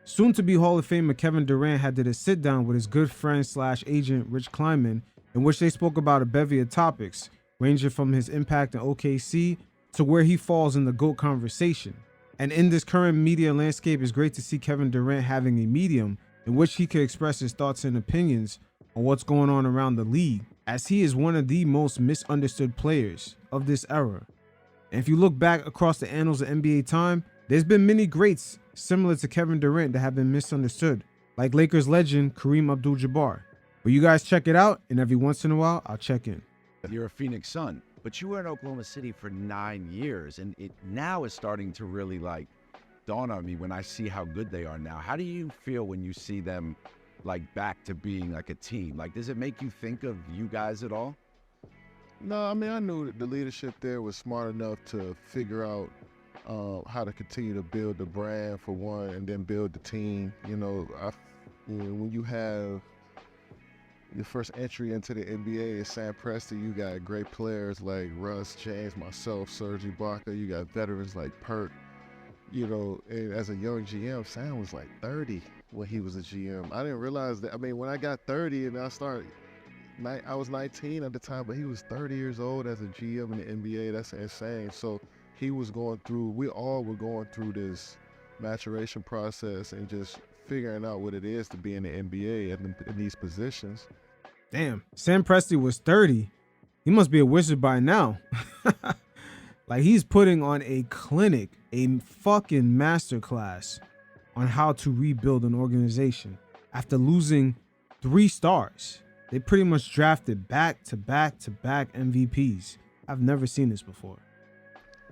Soon-to-be Hall of Famer Kevin Durant had did a sit-down with his good friend slash agent Rich Kleiman, in which they spoke about a bevy of topics, ranging from his impact in OKC to where he falls in the GOAT conversation. And in this current media landscape, it's great to see Kevin Durant having a medium in which he could express his thoughts and opinions on what's going on around the league, as he is one of the most misunderstood players of this era. And if you look back across the annals of NBA time, there's been many greats similar to Kevin Durant that have been misunderstood, like Lakers legend Kareem Abdul-Jabbar. But you guys check it out, and every once in a while, I'll check in. You're a Phoenix Sun, but you were in Oklahoma City for 9 years, and it now is starting to really dawn on me when I see how good they are now. How do you feel when you see them back to being a team? Does it make you think of you guys at all? No, I mean, I knew that the leadership there was smart enough to figure out how to continue to build the brand for one, and then build the team. When you have your first entry into the NBA is Sam Presti, you got great players like Russ, James, myself, Serge Ibaka. You got veterans like Perk. And as a young GM, Sam was 30 when he was a GM. I didn't realize that. I mean, when I got 30 and I was 19 at the time, but he was 30 years old as a GM in the NBA. That's insane. So we all were going through this maturation process and just figuring out what it is to be in the NBA in these positions. Damn, Sam Presti was 30. He must be a wizard by now. He's putting on a clinic, a fucking masterclass on how to rebuild an organization after losing 3 stars. They pretty much drafted back-to-back MVPs. I've never seen this before.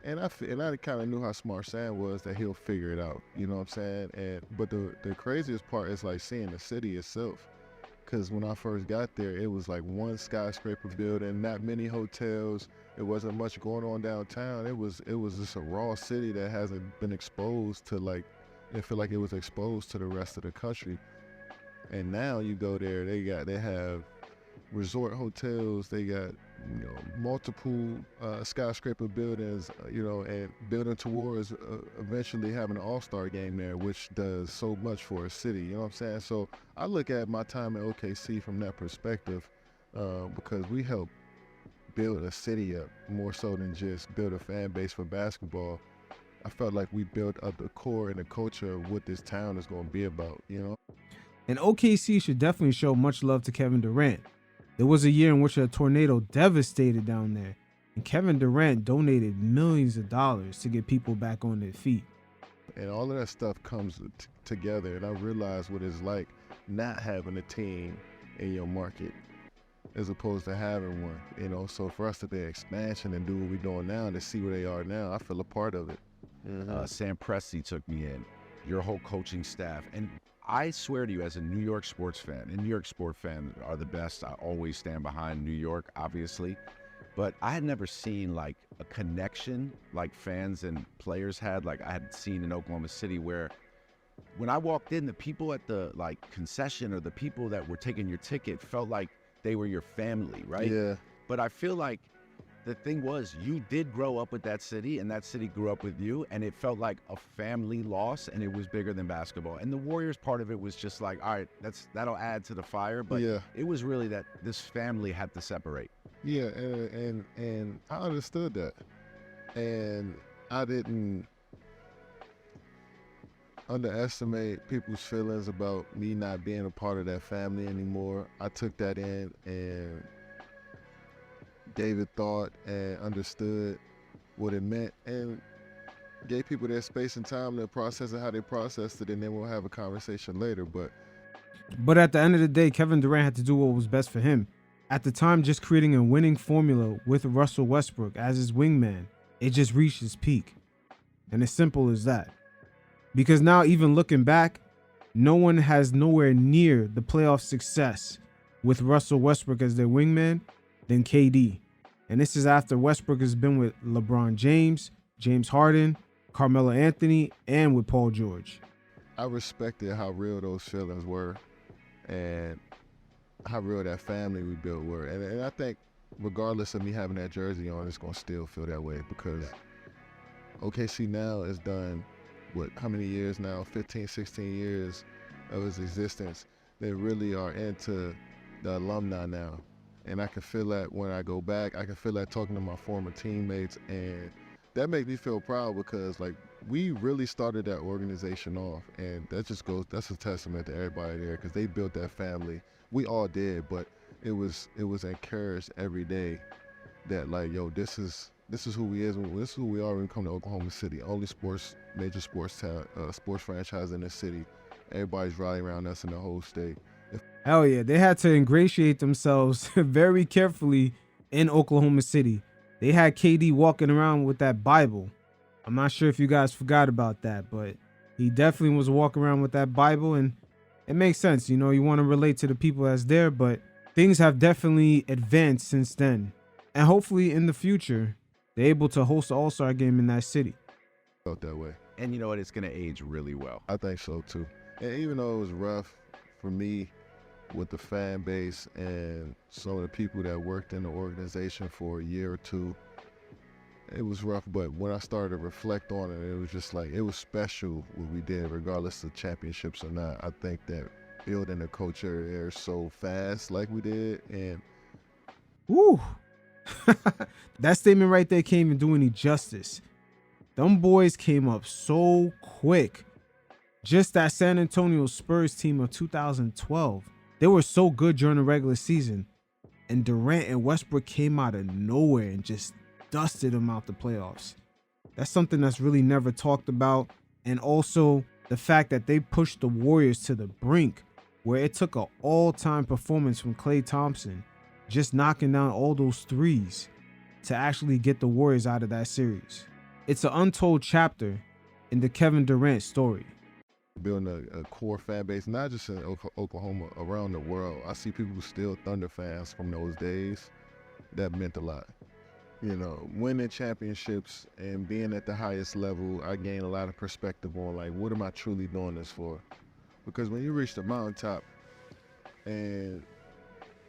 And I kind of knew how smart Sam was, that he'll figure it out. You know what I'm saying? But the craziest part is seeing the city itself. Because when I first got there, it was one skyscraper building, not many hotels. It wasn't much going on downtown. It was just a raw city that hasn't been exposed to I feel like it was exposed to the rest of the country. And now you go there, they have resort hotels, they got multiple skyscraper buildings, and building towards eventually having an all-star game there, which does so much for a city. You know what I'm saying? So I look at my time at OKC from that perspective, because we helped build a city up more so than just build a fan base for basketball. I felt like we built up the core and the culture of what this town is going to be about. And OKC should definitely show much love to Kevin Durant. There was a year in which a tornado devastated down there, and Kevin Durant donated millions of dollars to get people back on their feet. And all of that stuff comes together, and I realized what it's like not having a team in your market as opposed to having one. So for us to be expansion and do what we're doing now, and to see where they are now, I feel a part of it. Sam Presti took me in, your whole coaching staff, and I swear to you, as a New York sports fan, and New York sports fans are the best. I always stand behind New York, obviously. But I had never seen a connection like fans and players had, I had seen in Oklahoma City, where when I walked in, the people at the concession or the people that were taking your ticket felt like they were your family, right? Yeah. But I feel like the thing was, you did grow up with that city, and that city grew up with you, and it felt like a family loss, and it was bigger than basketball. And the Warriors part of it was just all right, that'll add to the fire, but yeah, it was really that this family had to separate. Yeah, and I understood that, and I didn't underestimate people's feelings about me not being a part of that family anymore. I took that in and gave it thought and understood what it meant, and gave people their space and time to process it how they processed it, and then we'll have a conversation later. But at the end of the day, Kevin Durant had to do what was best for him. At the time, just creating a winning formula with Russell Westbrook as his wingman, it just reached its peak. And as simple as that. Because now, even looking back, no one has nowhere near the playoff success with Russell Westbrook as their wingman than KD. And this is after Westbrook has been with LeBron James, James Harden, Carmelo Anthony, and with Paul George. I respected how real those feelings were and how real that family we built were. And I think regardless of me having that jersey on, it's going to still feel that way, because OKC now has done how many years now, 15, 16 years of its existence, they really are into the alumni now. And I can feel that when I go back. I can feel that talking to my former teammates, and that makes me feel proud because like we really started that organization off, and that's a testament to everybody there because they built that family. We all did, but it was encouraged every day that like, yo, this is who we is. This is who we are when we come to Oklahoma City. Only major sports town, sports franchise in the city. Everybody's rallying around us in the whole state. Hell yeah, they had to ingratiate themselves very carefully in Oklahoma City. They had KD walking around with that Bible. I'm not sure if you guys forgot about that, but he definitely was walking around with that Bible, and it makes sense. You know, you want to relate to the people that's there, but things have definitely advanced since then. And hopefully in the future, they're able to host an All-Star game in that city. Felt that way. And you know what? It's going to age really well. I think so too. And even though it was rough for me with the fan base and some of the people that worked in the organization for a year or two, it was rough. But when I started to reflect on it, it was just like, it was special what we did, regardless of championships or not. I think that building a culture there so fast like we did, and woo, that statement right there can't even do any justice. Them boys came up so quick. Just that San Antonio Spurs team of 2012, they were so good during the regular season, and Durant and Westbrook came out of nowhere and just dusted them out the playoffs. That's something that's really never talked about. And also the fact that they pushed the Warriors to the brink, where it took an all-time performance from Klay Thompson, just knocking down all those threes to actually get the Warriors out of that series. It's an untold chapter in the Kevin Durant story. Building a core fan base, not just in Oklahoma, around the world. I see people still Thunder fans from those days. That meant a lot. You know, winning championships and being at the highest level, I gained a lot of perspective on like, what am I truly doing this for? Because when you reach the mountaintop and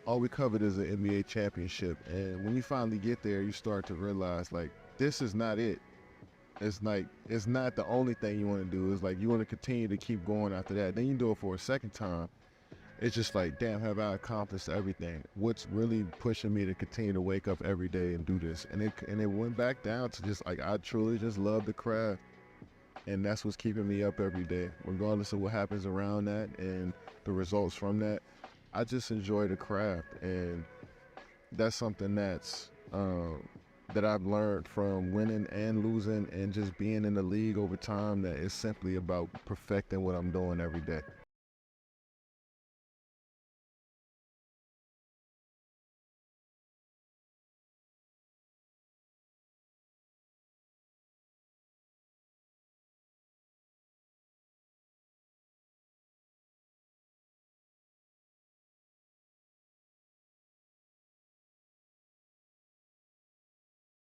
all we covered is an NBA championship, and when you finally get there, you start to realize like, this is not it. It's like, it's not the only thing you want to do. It's like, you want to continue to keep going after that. Then you do it for a second time. It's just like, damn, have I accomplished everything? What's really pushing me to continue to wake up every day and do this? And it went back down to just like, I truly just love the craft. And that's what's keeping me up every day, regardless of what happens around that and the results from that. I just enjoy the craft. And that's something that's, that I've learned from winning and losing and just being in the league over time, that it's simply about perfecting what I'm doing every day.